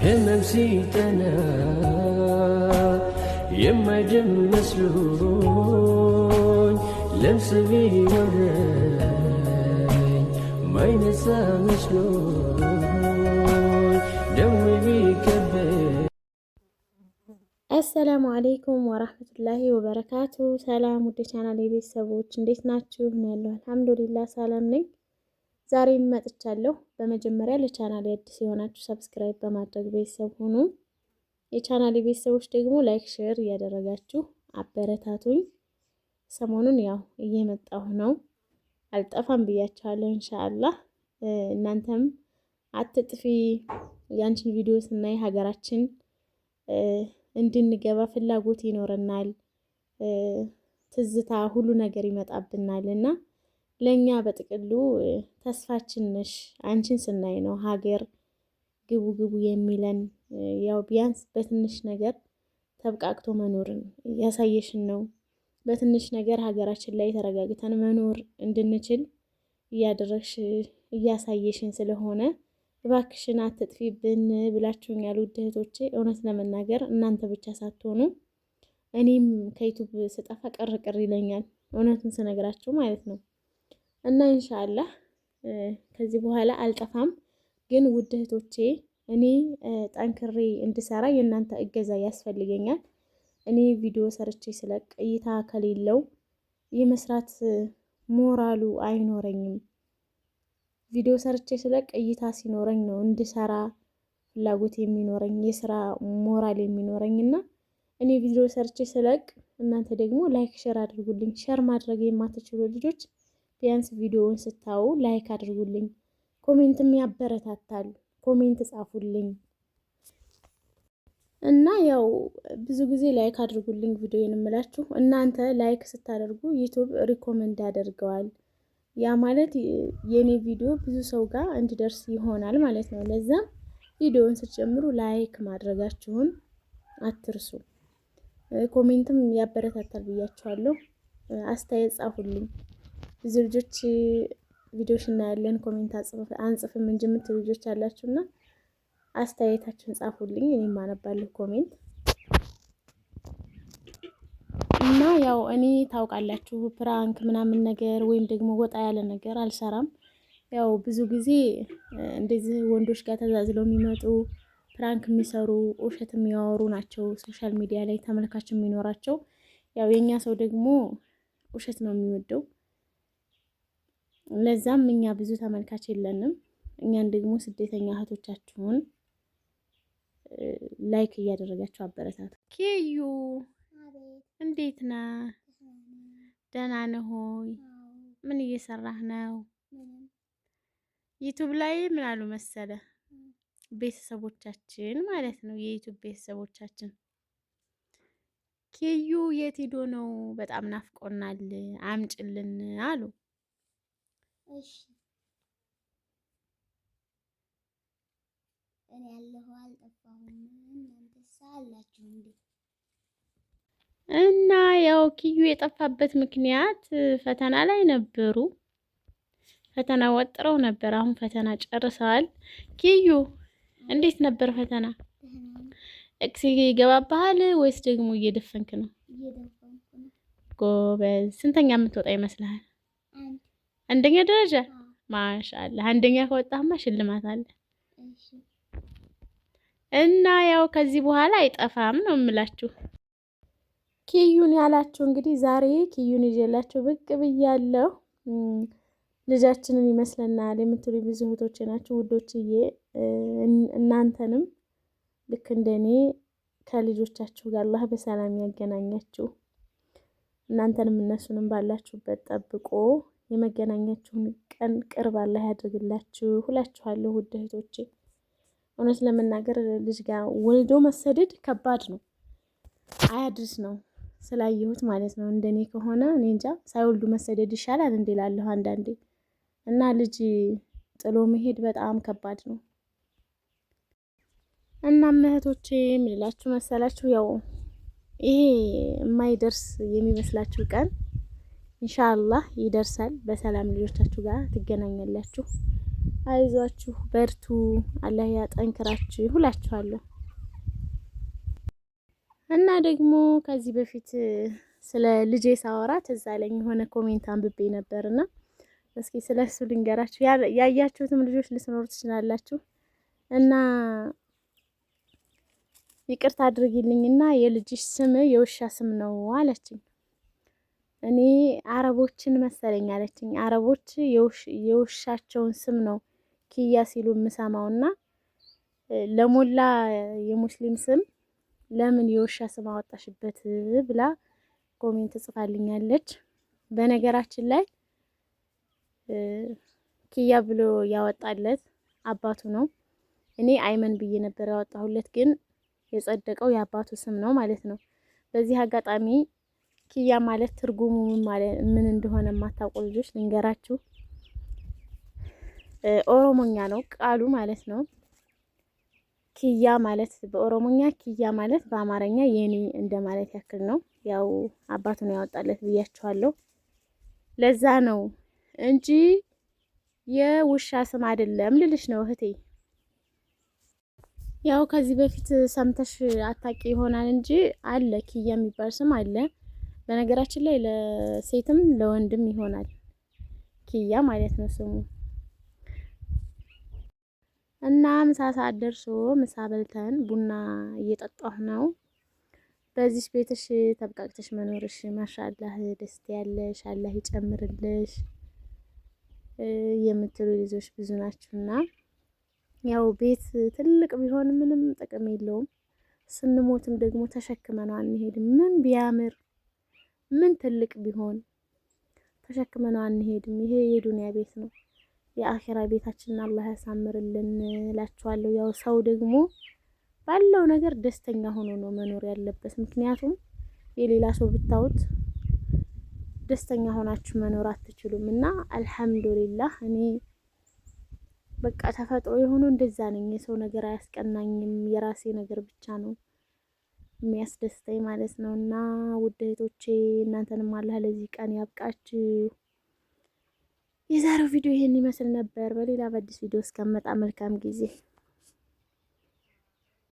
ህመም ሲጠና የማይድን መስሎኝ ለምስ ቢሆነኝ ማይነሳ መስሎኝ ደዌ ቢከበኝ። አሰላሙ አሌይኩም ወራህመቱላሂ ወበረካቱ። ሰላም ውድ ቻናል የቤተሰቦች እንዴት ናችሁ? ነው ያለው አልሐምዱሊላህ ሰላም ነኝ። ዛሬም መጥቻለሁ። በመጀመሪያ ለቻናል አዲስ የሆናችሁ ሰብስክራይብ በማድረግ ቤተሰብ ሁኑ። የቻናል ቤተሰቦች ደግሞ ላይክ፣ ሼር እያደረጋችሁ አበረታቱኝ። ሰሞኑን ያው እየመጣሁ ነው፣ አልጠፋም ብያችኋለሁ። ኢንሻአላህ እናንተም አትጥፊ፣ ያንቺን ቪዲዮ ስናይ ሀገራችን እንድንገባ ፍላጎት ይኖረናል። ትዝታ ሁሉ ነገር ይመጣብናል እና ለኛ በጥቅሉ ተስፋችን ነሽ። አንቺን ስናይ ነው ሀገር ግቡ ግቡ የሚለን። ያው ቢያንስ በትንሽ ነገር ተብቃቅቶ መኖርን ያሳየሽን ነው። በትንሽ ነገር ሀገራችን ላይ ተረጋግተን መኖር እንድንችል እያደረግሽ እያሳየሽን ስለሆነ እባክሽን አትጥፊብን ብላችሁኛል ውድ እህቶቼ። እውነት ለመናገር እናንተ ብቻ ሳትሆኑ እኔም ከዩቱብ ስጠፋ ቅር ይለኛል፣ እውነቱን ስነግራችሁ ማለት ነው። እና ኢንሻአላህ ከዚህ በኋላ አልጠፋም። ግን ውድ እህቶቼ እኔ ጠንክሬ እንድሰራ የእናንተ እገዛ ያስፈልገኛል። እኔ ቪዲዮ ሰርቼ ስለቅ እይታ ከሌለው የመስራት ሞራሉ አይኖረኝም። ቪዲዮ ሰርቼ ስለቅ እይታ ሲኖረኝ ነው እንድሰራ ፍላጎት የሚኖረኝ የስራ ሞራል የሚኖረኝ። እና እኔ ቪዲዮ ሰርቼ ስለቅ እናንተ ደግሞ ላይክ ሼር አድርጉልኝ። ሼር ማድረግ የማትችሉ ልጆች ቢያንስ ቪዲዮውን ስታዩ ላይክ አድርጉልኝ። ኮሜንትም ያበረታታል፣ ኮሜንት ጻፉልኝ። እና ያው ብዙ ጊዜ ላይክ አድርጉልኝ ቪዲዮን እምላችሁ። እናንተ ላይክ ስታደርጉ ዩቲዩብ ሪኮመንድ ያደርገዋል። ያ ማለት የኔ ቪዲዮ ብዙ ሰው ጋር እንዲደርስ ይሆናል ማለት ነው። ለዛም ቪዲዮውን ስትጀምሩ ላይክ ማድረጋችሁን አትርሱ። ኮሜንትም ያበረታታል ብያችኋለሁ። አስተያየት ጻፉልኝ። ብዙ ልጆች ቪዲዮሽ እናያለን ኮሜንት አንጽፍም እንጂ የምትሉ ልጆች አላችሁና አስተያየታችሁን ጻፉልኝ፣ እኔም አነባለሁ ኮሜንት። እና ያው እኔ ታውቃላችሁ ፕራንክ ምናምን ነገር ወይም ደግሞ ወጣ ያለ ነገር አልሰራም። ያው ብዙ ጊዜ እንደዚህ ወንዶች ጋር ተዛዝለው የሚመጡ ፕራንክ የሚሰሩ ውሸት የሚያወሩ ናቸው ሶሻል ሚዲያ ላይ ተመልካች የሚኖራቸው። ያው የኛ ሰው ደግሞ ውሸት ነው የሚወደው። ለዛም እኛ ብዙ ተመልካች የለንም። እኛን ደግሞ ስደተኛ እህቶቻችሁን ላይክ እያደረጋችሁ አበረታቱ። ኬዩ እንዴት ነህ? ደህና ነህ ሆይ? ምን እየሰራህ ነው? ዩቲዩብ ላይ ምን አሉ መሰለ ቤተሰቦቻችን ማለት ነው፣ የዩቲዩብ ቤተሰቦቻችን ኬዩ የት ሄዶ ነው? በጣም ናፍቆናል አምጭልን አሉ። እሺ እኔ ያለሁ አልጠፋሁም። እናንተስ አላችሁ እንዴ? እና ያው ኪዩ የጠፋበት ምክንያት ፈተና ላይ ነበሩ። ፈተና ወጥረው ነበር። አሁን ፈተና ጨርሰዋል። ኪዩ እንዴት ነበር ፈተና? እክሲ ይገባብሃል ወይስ ደግሞ እየደፈንክ ነው? እየደፈንኩ ነው። ጎበዝ። ስንተኛ የምትወጣ ይመስልሃል? አንደኛ ደረጃ። ማሻአላህ። አንደኛ ከወጣህማ ሽልማት አለ። እሺ እና ያው ከዚህ በኋላ አይጠፋም ነው የምላችሁ። ኪዩን ያላችሁ እንግዲህ ዛሬ ኪዩን ይዤላችሁ ብቅ ብያለሁ። ልጃችንን ይመስለናል የምትሉ ብዙ እህቶቼ ናችሁ ውዶችዬ። እናንተንም ልክ እንደኔ ከልጆቻችሁ ጋር አላህ በሰላም ያገናኛችሁ። እናንተንም እነሱንም ባላችሁበት ጠብቆ የመገናኛችሁን ቀን ቅርብ አላህ ያድርግላችሁ ሁላችኋለሁ ውድ እህቶቼ። እውነት ለመናገር ልጅ ጋር ወልዶ መሰደድ ከባድ ነው፣ አያድርስ ነው ስላየሁት ማለት ነው። እንደኔ ከሆነ እኔ እንጃ ሳይወልዱ መሰደድ ይሻላል እንዴ እላለሁ አንዳንዴ። እና ልጅ ጥሎ መሄድ በጣም ከባድ ነው። እና እህቶቼ ምን እላችሁ መሰላችሁ፣ ያው ይሄ የማይደርስ የሚመስላችሁ ቀን ኢንሻአላህ ይደርሳል። በሰላም ልጆቻችሁ ጋር ትገናኛላችሁ። አይዟችሁ በርቱ፣ አላህ ያጠንክራችሁ ሁላችኋለሁ። እና ደግሞ ከዚህ በፊት ስለ ልጄ ሳወራ ትዝ አለኝ የሆነ ኮሜንት አንብቤ ነበርና እስኪ ስለሱ ልንገራችሁ። ያያችሁትም ልጆች ልትኖሩ ትችላላችሁ እና ይቅርታ አድርጊልኝና የልጅሽ ስም የውሻ ስም ነው አለችኝ። እኔ አረቦችን መሰለኝ አለችኝ። አረቦች የውሻቸውን ስም ነው ኪያ ሲሉ የምሰማውና ለሞላ የሙስሊም ስም ለምን የውሻ ስም አወጣሽበት ብላ ኮሜንት ጽፋልኛለች። በነገራችን ላይ ኪያ ብሎ ያወጣለት አባቱ ነው። እኔ አይመን ብዬ ነበር ያወጣሁለት፣ ግን የጸደቀው የአባቱ ስም ነው ማለት ነው። በዚህ አጋጣሚ ኪያ ማለት ትርጉሙ ምን እንደሆነ የማታውቁ ልጆች ልንገራችሁ። ኦሮሞኛ ነው ቃሉ ማለት ነው። ኪያ ማለት በኦሮሞኛ፣ ኪያ ማለት በአማርኛ የኔ እንደማለት ያክል ነው። ያው አባቱ ነው ያወጣለት ብያችኋለሁ። ለዛ ነው እንጂ የውሻ ስም አይደለም ልልሽ ነው እህቴ። ያው ከዚህ በፊት ሰምተሽ አታቂ ይሆናል እንጂ አለ ኪያ የሚባል ስም አለ። በነገራችን ላይ ለሴትም ለወንድም ይሆናል ኪያ ማለት ነው ስሙ። እና ምሳ ሰዓት ደርሶ ምሳ በልተን ቡና እየጠጣሁ ነው። በዚህ ቤትሽ ተብቃቅተሽ መኖርሽ ማሻአላህ ደስ ያለሽ፣ አላህ ይጨምርልሽ የምትሉ ልጆች ብዙ ናችሁና ያው ቤት ትልቅ ቢሆን ምንም ጥቅም የለውም። ስንሞትም ደግሞ ተሸክመነው አንሄድም። ምን ቢያምር ምን ትልቅ ቢሆን ተሸክመነው አንሄድም። ይሄ የዱንያ ቤት ነው። የአኺራ ቤታችንን አላህ ያሳምርልን እላችኋለሁ። ያው ሰው ደግሞ ባለው ነገር ደስተኛ ሆኖ ነው መኖር ያለበት። ምክንያቱም የሌላ ሰው ብታዩት ደስተኛ ሆናችሁ መኖር አትችሉም። እና አልሐምዱሊላህ እኔ በቃ ተፈጥሮ የሆነው እንደዛ ነኝ። የሰው ነገር አያስቀናኝም። የራሴ ነገር ብቻ ነው የሚያስደስተኝ ማለት ነው። እና ውድ እህቶቼ እናንተንም አላህ ለዚህ ቀን ያብቃችሁ። የዛሬው ቪዲዮ ይሄን ይመስል ነበር። በሌላ በአዲስ ቪዲዮ እስከመጣ መልካም ጊዜ